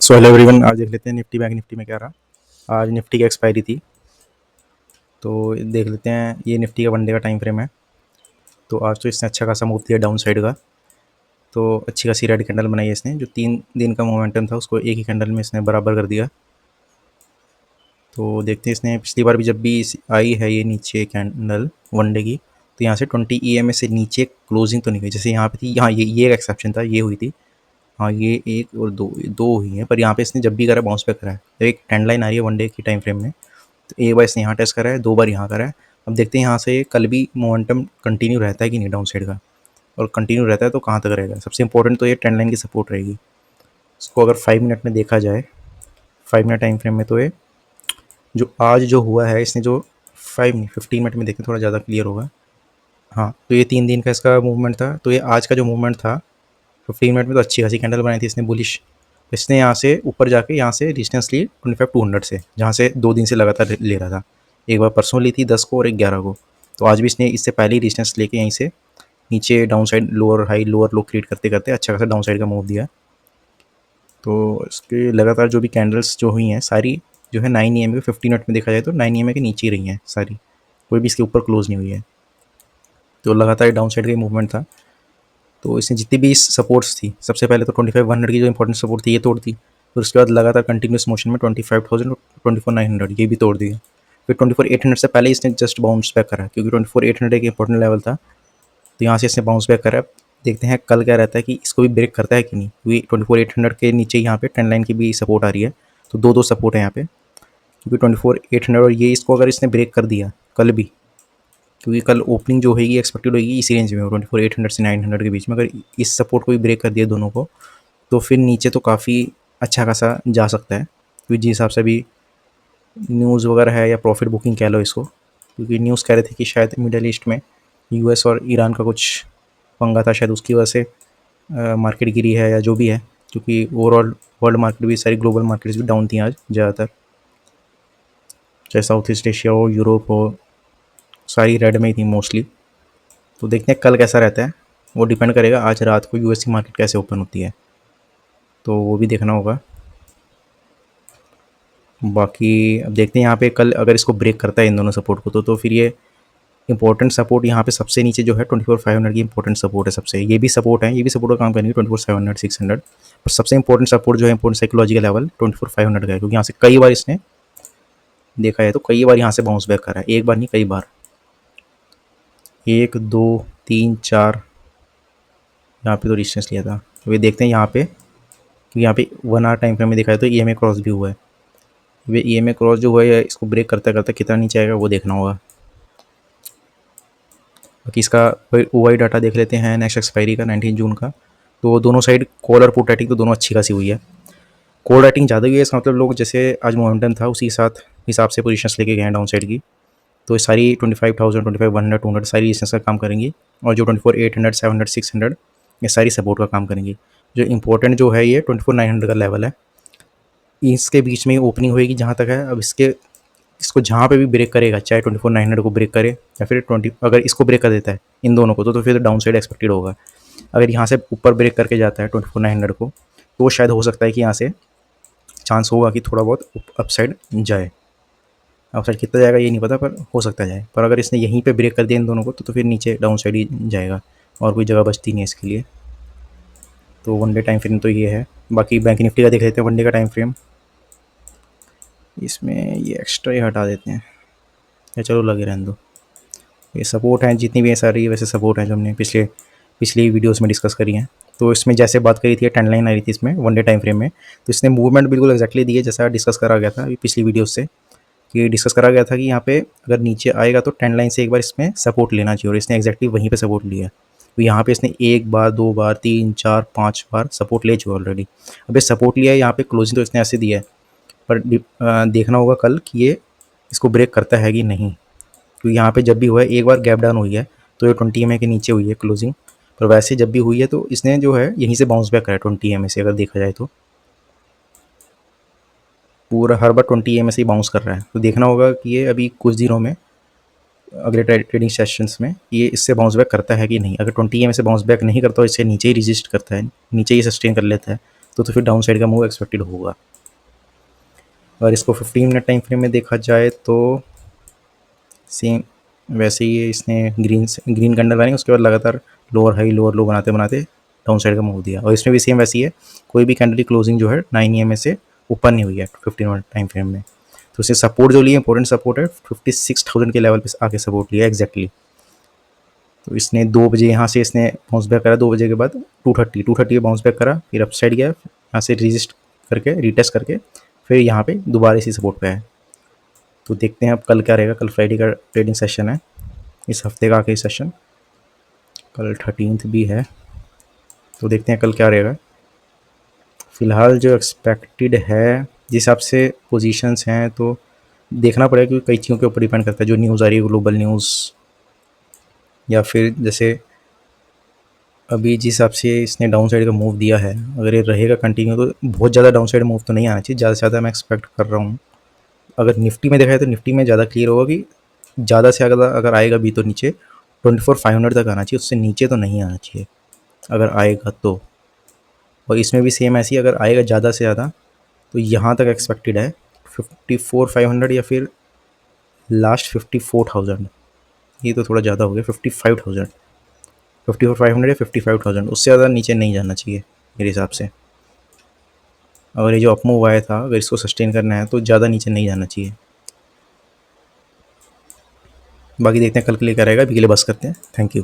So hello everyone, आज देख लेते हैं निफ्टी बैंक निफ्टी में क्या रहा। आज निफ्टी की एक्सपायरी थी, तो देख लेते हैं। ये निफ्टी का वनडे का टाइम फ्रेम है। तो आज तो इसने अच्छा खासा मूव दिया डाउन साइड का। तो अच्छी खासी रेड कैंडल बनाई है इसने। जो 3 दिन का मोमेंटम था उसको एक ही कैंडल में इसने बराबर कर दिया। तो देखते हैं, इसने पिछली बार भी जब भी आई है ये नीचे कैंडल वनडे की, तो यहाँ से 20 EMA से नीचे क्लोजिंग तो नहीं गई। जैसे यहाँ पे थी, यहाँ ये एक एक्सेप्शन था, ये हुई थी। हाँ, ये एक और दो दो हुई हैं, पर यहाँ पे इसने जब भी करा बाउंस बैक करा है। तो एक ट्रेंड लाइन आ रही है वनडे की टाइम फ्रेम में। तो एक बार इसने यहाँ टेस्ट करा है, 2 बार यहाँ करा है। अब देखते हैं यहाँ से कल भी मोमेंटम कंटिन्यू रहता है कि नहीं डाउन साइड का, और कंटिन्यू रहता है तो कहाँ तक रहेगा। सबसे इंपॉर्टेंट तो ये ट्रेंड लाइन की सपोर्ट रहेगी। इसको अगर 5 मिनट में देखा जाए, 5 मिनट टाइम फ्रेम में, तो ये जो आज जो हुआ है इसने जो 5 नहीं 15 मिनट में देखें थोड़ा ज़्यादा क्लियर होगा। हाँ, तो ये 3 दिन का इसका मूवमेंट था। तो ये आज का जो मूवमेंट था 15 मिनट में, तो अच्छी खासी कैंडल बनाई थी इसने बुलिश। इसने यहाँ से ऊपर जाके यहाँ से रेजिस्टेंस ली 25-200 से, जहाँ से 2 दिन से लगातार ले रहा था। एक बार परसों ली थी 10 को और एक 11 को। तो आज भी इसने इससे पहले ही रेजिस्टेंस लेके यहीं से नीचे down side lower high lower लो क्रिएट करते करते अच्छा खासा डाउन साइड का मूव दिया। तो इसके लगातार जो भी कैंडल्स जो हुई हैं सारी जो है 9 EMA के 15 मिनट में देखा जाए तो 9 EMA के नीचे ही रही हैं सारी, कोई भी इसके ऊपर क्लोज नहीं हुई है। तो लगातार डाउन साइड का मूवमेंट था। तो इसने जितनी भी सपोर्ट्स थी, सबसे पहले तो 25,100 की जो इंपॉर्टेंट सपोर्ट थी ये तोड़ दी। फिर उसके बाद लगातार कंटिन्यूस मोशन में 25,000 और 24,900 ये भी तोड़ दिया। फिर 24,800 से पहले इसने जस्ट बाउंस बैक करा, क्योंकि 24,800 एक इंपॉर्टेंट लेवल था। तो यहाँ से इसने बाउंस बैक करा। देखते हैं कल क्या रहता है कि इसको भी ब्रेक करता है कि नहीं, क्योंकि 24,800 के नीचे यहाँ पे ट्रेंड लाइन की भी सपोर्ट आ रही है। तो दो सपोर्ट है यहाँ पे, क्योंकि 24,800 और ये इसको अगर इसने ब्रेक कर दिया कल भी, क्योंकि कल ओपनिंग जो होगी एक्सपेक्टेड होगी इसी रेंज में 24,800 से 900 के बीच में। अगर इस सपोर्ट को भी ब्रेक कर दिया दोनों को, तो फिर नीचे तो काफ़ी अच्छा खासा जा सकता है। क्योंकि जिस हिसाब से अभी न्यूज़ वगैरह है, या प्रॉफिट बुकिंग कह लो इसको, क्योंकि न्यूज़ कह रहे थे कि शायद मिडल ईस्ट में US और ईरान का कुछ पंगा था, शायद उसकी वजह से मार्केट गिरी है या जो भी है। क्योंकि ओवरऑल वर्ल्ड मार्केट भी, सारी ग्लोबल मार्केट्स भी डाउन थी आज ज़्यादातर, चाहे साउथ ईस्ट एशिया हो, यूरोप हो, सारी रेड में ही थी मोस्टली। तो देखते हैं कल कैसा रहता है, वो डिपेंड करेगा आज रात को US की मार्केट कैसे ओपन होती है, तो वो भी देखना होगा। बाकी अब देखते हैं यहाँ पे कल अगर इसको ब्रेक करता है इन दोनों सपोर्ट को, तो फिर ये इंपॉर्टेंट सपोर्ट यहाँ पे सबसे नीचे जो है 24,500 की इंपॉर्टेंट सपोर्ट है सबसे। ये भी सपोर्ट है, ये भी सपोर्ट का काम करेंगे 24,700 600। पर सबसे इंपॉर्टेंट सपोर्ट जो है इंपॉर्टेंट साइकोलॉजिकल लेवल 24,500 का है, क्योंकि यहाँ से कई बार इसने देखा है, तो कई बार यहाँ से बाउंस बैक करा है, एक बार नहीं कई बार, 1 2 3 4 यहाँ पे तो रेजिस्टेंस लिया था। तो ये देखते हैं यहाँ पे, क्योंकि यहाँ पे 1 आवर टाइम फ्रेम में देखा है तो EMA क्रॉस भी हुआ है। ये EMA क्रॉस जो हुआ है इसको ब्रेक करते करते कितना नीचे आएगा वो देखना होगा। बाकी इसका OI डाटा देख लेते हैं नेक्स्ट एक्सपायरी का 19 जून का। तो दोनों साइड कॉल और पुट राइटिंग तो दोनों अच्छी खासी हुई है। कॉल राइटिंग ज़्यादा हुई है, इसका मतलब लोग जैसे आज मोमेंटम था उसी हिसाब से पोजीशंस लेके गए हैं डाउन साइड की। तो ये सारी 25,000 25,100 200 सारी रेजिस्टेंस का काम करेंगी, और जो 24,800 700 600 ये सारी सपोर्ट का काम करेंगी। जो इंपॉर्टेंट जो है ये 24,900 का लेवल है, इसके बीच में ओपनिंग होएगी जहाँ तक है। अब इसको जहाँ पे भी ब्रेक करेगा, चाहे 24,900 को ब्रेक करे या फिर 20, अगर इसको ब्रेक कर देता है इन दोनों को, तो फिर डाउन साइड एक्सपेक्टेड होगा। अगर यहाँ से ऊपर ब्रेक करके जाता है 24,900 को, तो शायद हो सकता है कि यहाँ से चांस होगा कि थोड़ा बहुत अपसाइड जाए। अपसाइड कितना जाएगा ये नहीं पता, पर हो सकता है जाए। पर अगर इसने यहीं पे ब्रेक कर दिया इन दोनों को, तो फिर नीचे डाउन साइड ही जाएगा, और कोई जगह बचती नहीं है इसके लिए। तो वनडे टाइम फ्रेम तो ये है। बाकी बैंक निफ्टी का देख लेते हैं वनडे का टाइम फ्रेम। इसमें ये एक्स्ट्रा ही हटा देते हैं, या चलो लगे रहने दो। ये सपोर्ट हैं जितनी भी है सारी, वैसे सपोर्ट हैं जो हमने पिछली वीडियोस में डिस्कस करी हैं। तो इसमें जैसे बात करी थी ट्रेंड लाइन आ रही थी इसमें वनडे टाइम फ्रेम में, तो इसने मूवमेंट बिल्कुल एक्जैक्टली दी है जैसा डिस्कस करा गया था अभी पिछली वीडियो से। कि डिस्कस करा गया था कि यहाँ पे अगर नीचे आएगा तो ट्रेंड लाइन से एक बार इसमें सपोर्ट लेना चाहिए, और इसने एक्जैक्टली वहीं पे सपोर्ट लिया। तो यहाँ पे इसने 1 बार 2 बार 3 4 5 बार सपोर्ट ले चुका ऑलरेडी। अब ये सपोर्ट लिया है, यहाँ पे क्लोजिंग तो इसने ऐसे दिया है, पर देखना होगा कल कि ये इसको ब्रेक करता है कि नहीं। क्योंकि यहाँ पे जब भी हुआ है, एक बार गैप डाउन हुई है तो ये 20 EMA के नीचे हुई है क्लोजिंग, पर वैसे जब भी हुई है तो इसने जो है यहीं से बाउंस बैक करा है 20 EMA से, अगर देखा जाए तो पूरा हर बार 20 EMA से ही बाउंस कर रहा है। तो देखना होगा कि ये अभी कुछ दिनों में अगले ट्रेडिंग सेशंस में ये इससे बाउंस बैक करता है कि नहीं। अगर 20 EMA से बाउंस बैक नहीं करता और इससे नीचे ही रजिस्ट करता है, नीचे ही सस्टेन कर लेता है, तो फिर डाउन साइड का मूव एक्सपेक्टेड होगा। अगर इसको 15 मिनट टाइम फ्रेम में देखा जाए तो सेम वैसे ही इसने ग्रीन कैंडल बनाई, उसके बाद लगातार लोअर हाई लोअर लो बनाते बनाते डाउन साइड का मूव दिया। और इसमें भी सेम वैसी है, कोई भी कैंडल की क्लोजिंग जो है 9 EMA से ऊपर नहीं हुई है 15 मिनट टाइम फ्रेम में। तो इससे सपोर्ट जो लिया इंपॉर्टेंट सपोर्ट है 56,000 के लेवल पे आके सपोर्ट लिया एग्जैक्टली। तो इसने 2 बजे यहाँ से इसने बाउंस बैक करा, 2 बजे के बाद 230 बाउंस बैक करा, फिर अप साइड गया, यहाँ से रिजिस्ट करके रीटेस्ट करके फिर यहाँ पे दोबारा इसी सपोर्ट पे है। तो देखते हैं अब कल क्या रहेगा। कल फ्राइडे का ट्रेडिंग सेशन है, इस हफ्ते का आखिरी सेशन, कल 13th भी है, तो देखते हैं कल क्या रहेगा। फ़िलहाल जो एक्सपेक्टेड है जिस हिसाब से पोजीशंस हैं तो देखना पड़ेगा, क्योंकि कई चीज़ों के ऊपर डिपेंड करता है, जो न्यूज़ आ रही है ग्लोबल न्यूज़, या फिर जैसे अभी जिस हिसाब से इसने डाउन साइड का मूव दिया है, अगर ये रहेगा कंटिन्यू तो बहुत ज़्यादा डाउन साइड मूव तो नहीं आना चाहिए, ज़्यादा से ज़्यादा मैं एक्सपेक्ट कर रहा हूँ। अगर निफ्टी में देखा जाए तो निफ्टी में ज़्यादा क्लियर होगा कि ज़्यादा से ज़्यादा अगर आएगा भी तो नीचे 24,500 तक आना चाहिए, उससे नीचे तो नहीं आना चाहिए अगर आएगा तो। और इसमें भी सेम ऐसी अगर आएगा ज़्यादा से ज़्यादा तो यहाँ तक एक्सपेक्टेड है 54,500 या फिर लास्ट 54,000। ये तो थोड़ा ज़्यादा हो गया, 55,000, 54,500 या 55,000, उससे ज़्यादा नीचे नहीं जाना चाहिए मेरे हिसाब से। अगर ये जो अप मूव आया था अगर इसको सस्टेन करना है तो ज़्यादा नीचे नहीं जाना चाहिए। बाकी देखते हैं कल के लिए क्या रहेगा, अभी के लिए बस करते हैं। Thank you.